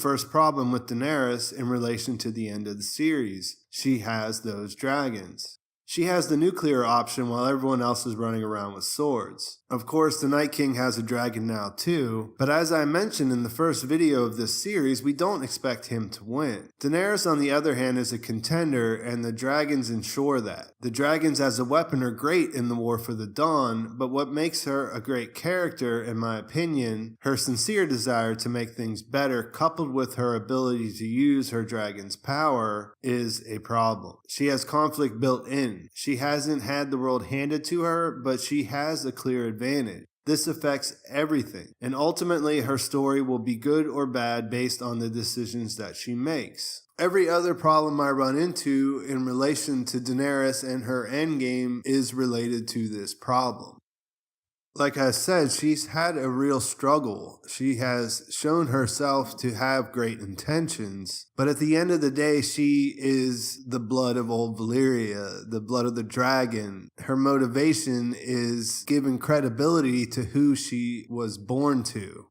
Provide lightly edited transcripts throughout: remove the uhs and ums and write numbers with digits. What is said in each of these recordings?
first problem with Daenerys in relation to the end of the series. She has those dragons. She has the nuclear option while everyone else is running around with swords. Of course, the Night King has a dragon now too, but as I mentioned in the first video of this series, we don't expect him to win. Daenerys, on the other hand, is a contender, and the dragons ensure that. The dragons as a weapon are great in the War for the Dawn, but what makes her a great character, in my opinion, her sincere desire to make things better, coupled with her ability to use her dragon's power, is a problem. She has conflict built in. She hasn't had the world handed to her, but she has a clear advantage. This affects everything, and ultimately her story will be good or bad based on the decisions that she makes. Every other problem I run into in relation to Daenerys and her endgame is related to this problem. Like I said, she's had a real struggle. She has shown herself to have great intentions, but at the end of the day, she is the blood of old Valyria, the blood of the dragon. Her motivation is giving credibility to who she was born to.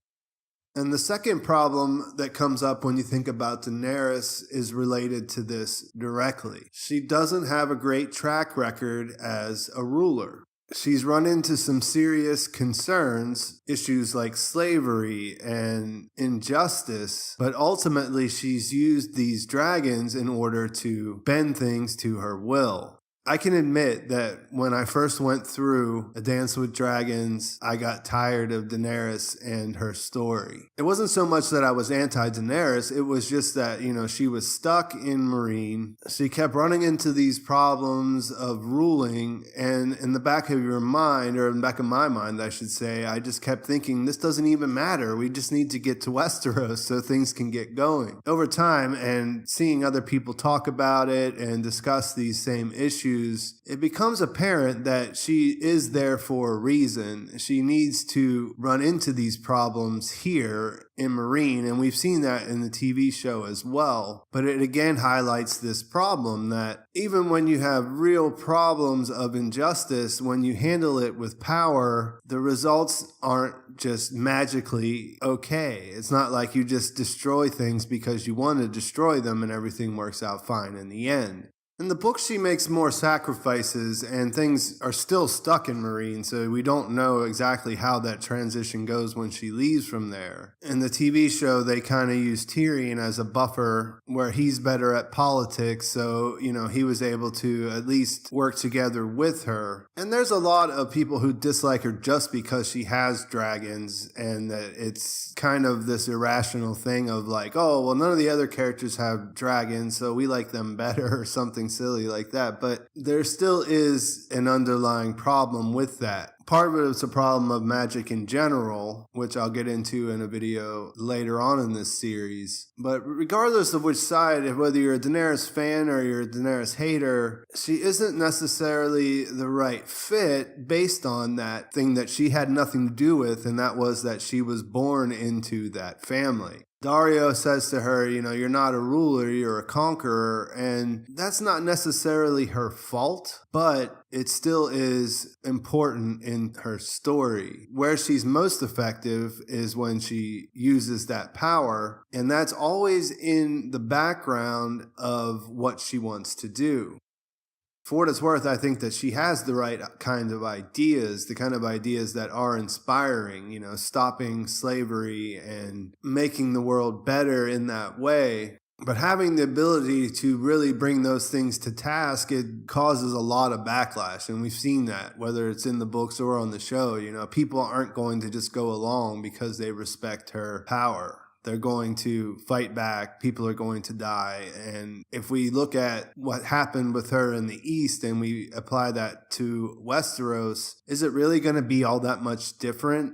And the second problem that comes up when you think about Daenerys is related to this directly. She doesn't have a great track record as a ruler. She's run into some serious concerns, issues like slavery and injustice, but ultimately she's used these dragons in order to bend things to her will. I can admit that when I first went through A Dance with Dragons, I got tired of Daenerys and her story. It wasn't so much that I was anti-Daenerys, it was just that, she was stuck in Meereen. She kept running into these problems of ruling, and in the back of your mind, or in the back of my mind, I should say, I just kept thinking, this doesn't even matter. We just need to get to Westeros so things can get going. Over time, and seeing other people talk about it and discuss these same issues, it becomes apparent that she is there for a reason. She needs to run into these problems here in Meereen, and we've seen that in the TV show as well. But it again highlights this problem that even when you have real problems of injustice, when you handle it with power, the results aren't just magically okay. It's not like you just destroy things because you want to destroy them and everything works out fine in the end. In the book, she makes more sacrifices, and things are still stuck in Meereen, so we don't know exactly how that transition goes when she leaves from there. In the TV show, they kind of use Tyrion as a buffer, where he's better at politics, so, he was able to at least work together with her. And there's a lot of people who dislike her just because she has dragons, and that it's kind of this irrational thing of like, oh, well, none of the other characters have dragons, so we like them better, or something silly like that. But there still is an underlying problem with that. Part of it is a problem of magic in general, which I'll get into in a video later on in this series. But regardless of which side, whether you're a Daenerys fan or you're a Daenerys hater, she isn't necessarily the right fit based on that thing that she had nothing to do with, and that was that she was born into that family. Daario says to her, you're not a ruler, you're a conqueror, and that's not necessarily her fault, but it still is important in her story. Where she's most effective is when she uses that power, and that's always in the background of what she wants to do. For what it's worth, I think that she has the right kind of ideas, the kind of ideas that are inspiring, stopping slavery and making the world better in that way. But having the ability to really bring those things to task, it causes a lot of backlash. And we've seen that, whether it's in the books or on the show. People aren't going to just go along because they respect her power. They're going to fight back. People are going to die. And if we look at what happened with her in the East and we apply that to Westeros, is it really going to be all that much different?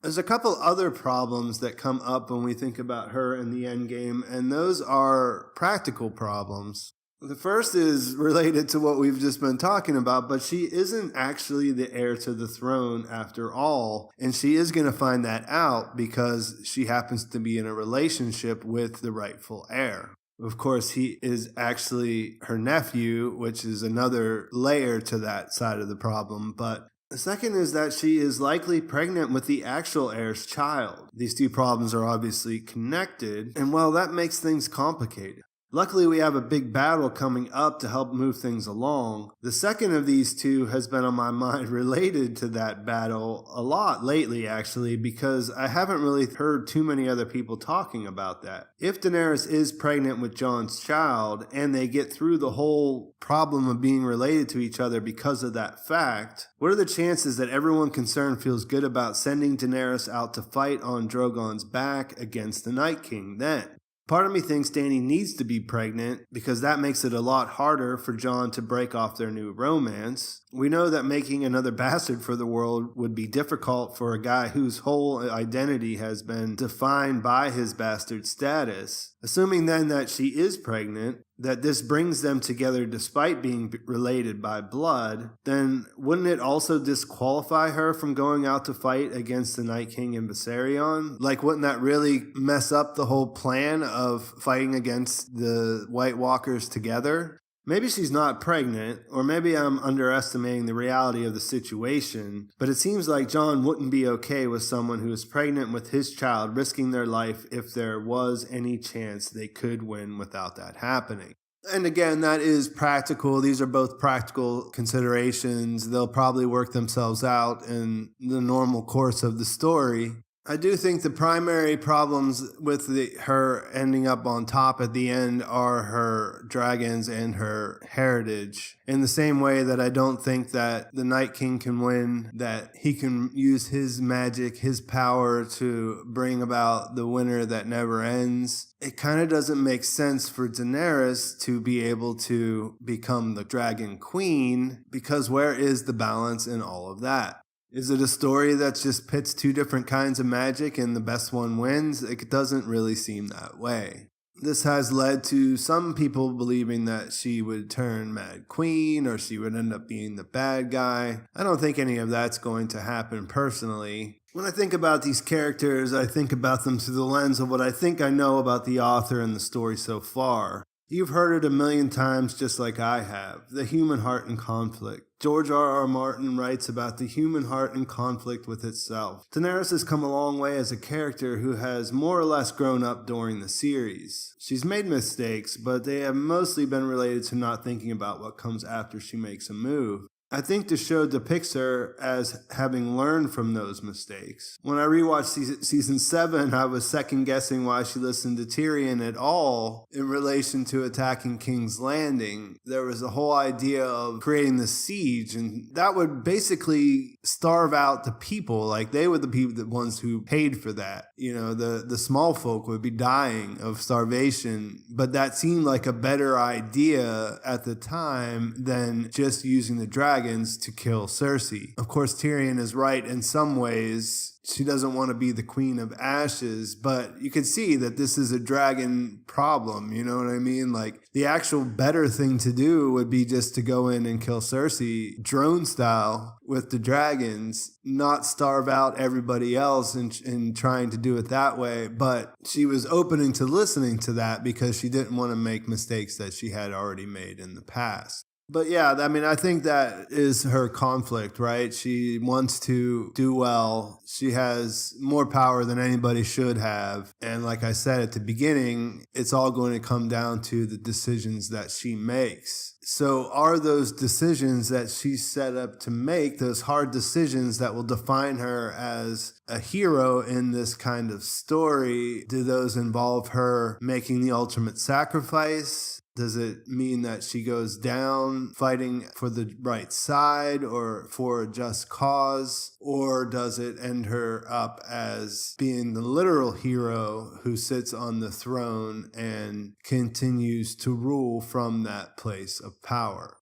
There's a couple other problems that come up when we think about her in the endgame, and those are practical problems. The first is related to what we've just been talking about, but she isn't actually the heir to the throne after all, and she is going to find that out because she happens to be in a relationship with the rightful heir. Of course, he is actually her nephew, which is another layer to that side of the problem, but The second is that she is likely pregnant with the actual heir's child. These two problems are obviously connected, and well, that makes things complicated. Luckily, we have a big battle coming up to help move things along. The second of these two has been on my mind related to that battle a lot lately, actually, because I haven't really heard too many other people talking about that. If Daenerys is pregnant with Jon's child, and they get through the whole problem of being related to each other because of that fact, what are the chances that everyone concerned feels good about sending Daenerys out to fight on Drogon's back against the Night King then? Part of me thinks Dany needs to be pregnant because that makes it a lot harder for Jon to break off their new romance. We know that making another bastard for the world would be difficult for a guy whose whole identity has been defined by his bastard status. Assuming then that she is pregnant, that this brings them together despite being related by blood, then wouldn't it also disqualify her from going out to fight against the Night King and Viserion? Like, wouldn't that really mess up the whole plan of fighting against the White Walkers together? Maybe she's not pregnant, or maybe I'm underestimating the reality of the situation, but it seems like Jon wouldn't be okay with someone who is pregnant with his child risking their life if there was any chance they could win without that happening. And again, that is practical. These are both practical considerations. They'll probably work themselves out in the normal course of the story. I do think the primary problems with her ending up on top at the end are her dragons and her heritage. In the same way that I don't think that the Night King can win, that he can use his magic, his power to bring about the winter that never ends. It kind of doesn't make sense for Daenerys to be able to become the Dragon Queen, because where is the balance in all of that? Is it a story that just pits two different kinds of magic and the best one wins? It doesn't really seem that way. This has led to some people believing that she would turn Mad Queen or she would end up being the bad guy. I don't think any of that's going to happen personally. When I think about these characters, I think about them through the lens of what I think I know about the author and the story so far. You've heard it a million times just like I have, the human heart in conflict. George R.R. Martin writes about the human heart in conflict with itself. Daenerys has come a long way as a character who has more or less grown up during the series. She's made mistakes, but they have mostly been related to not thinking about what comes after she makes a move. I think the show depicts her as having learned from those mistakes. When I rewatched season 7, I was second guessing why she listened to Tyrion at all in relation to attacking King's Landing. There was a whole idea of creating the siege, and that would basically starve out the people. Like, they were the ones who paid for that. You know, the small folk would be dying of starvation, but that seemed like a better idea at the time than just using the dragon to kill Cersei. Of course, Tyrion is right in some ways. She doesn't want to be the Queen of Ashes, but you can see that this is a dragon problem, you know what I mean? Like, the actual better thing to do would be just to go in and kill Cersei drone style with the dragons, not starve out everybody else and trying to do it that way. But she was opening to listening to that because she didn't want to make mistakes that she had already made in the past. But yeah, I mean, I think that is her conflict, right? She wants to do well. She has more power than anybody should have. And like I said at the beginning, it's all going to come down to the decisions that she makes. So are those decisions that she's set up to make, those hard decisions that will define her as a hero in this kind of story, do those involve her making the ultimate sacrifice? Does it mean that she goes down fighting for the right side or for a just cause? Or does it end her up as being the literal hero who sits on the throne and continues to rule from that place of power?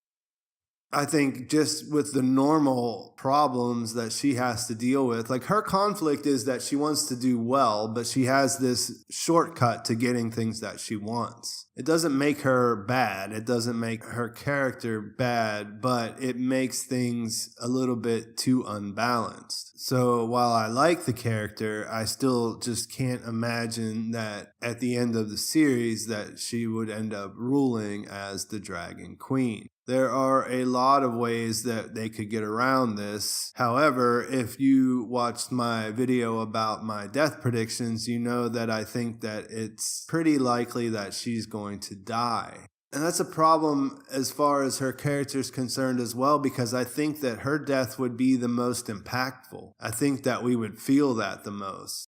I think just with the normal problems that she has to deal with, like, her conflict is that she wants to do well, but she has this shortcut to getting things that she wants. It doesn't make her bad. It doesn't make her character bad, but it makes things a little bit too unbalanced. So while I like the character, I still just can't imagine that at the end of the series that she would end up ruling as the Dragon Queen. There are a lot of ways that they could get around this. However, if you watched my video about my death predictions, you know that I think that it's pretty likely that she's going to die. And that's a problem as far as her character's concerned as well, because I think that her death would be the most impactful. I think that we would feel that the most.